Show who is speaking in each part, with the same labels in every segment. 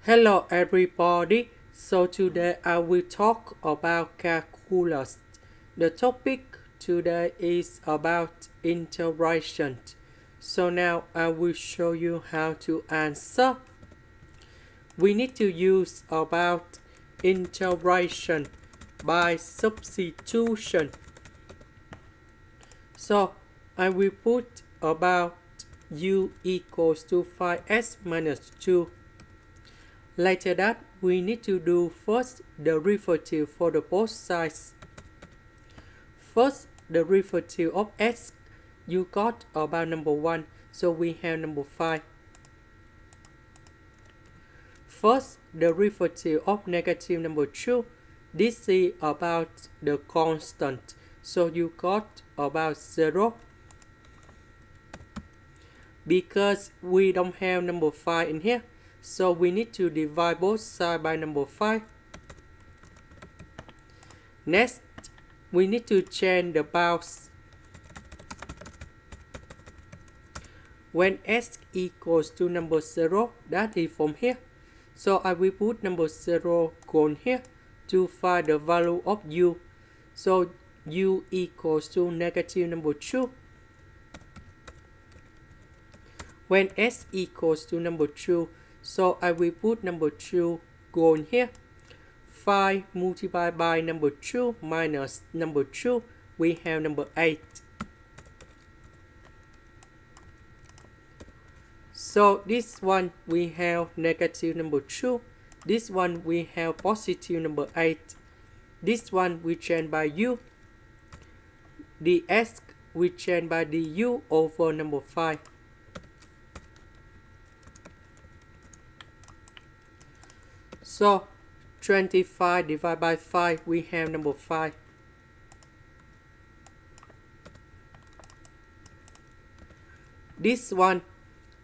Speaker 1: Hello everybody, so today I will talk about calculus. The topic today is about integration. So now I will show you how to answer. We need to use about integration by substitution. So I will put about u equals to 5x minus 2. Later that, we need to do first derivative for the both sides. First derivative of x, you got about number 1, so we have number 5. First derivative of negative number 2, this is about the constant, so you got about 0. Because we don't have number 5 in here, so we need to divide both sides by number 5. Next, we need to change the bounds. When x equals to number 0, that is from here. So I will put number 0 going here to find the value of u. So u equals to negative number 2. When x equals to number 2, so I will put number 2 going here. 5 multiplied by number 2 minus number 2, we have number 8. So this one we have negative number 2. This one we have positive number 8. This one we change by u. The x we change by du over number 5. So 25 divided by 5, we have number 5. This one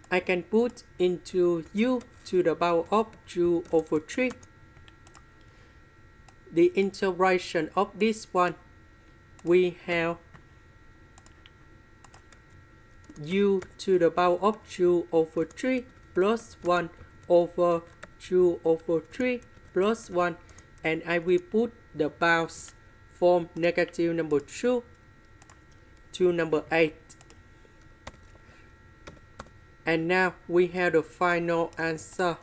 Speaker 1: I can put into u to the power of 2 over 3. The integration of this one, we have u to the power of 2 over 3 plus 1 over 2 over 3 plus 1, and I will put the bounds from negative number 2 to number 8. And now we have the final answer.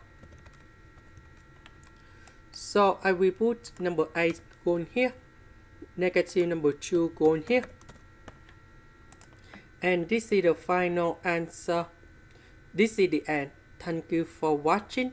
Speaker 1: So I will put number 8 going here, negative number 2 going here. And this is the final answer. This is the end. Thank you for watching.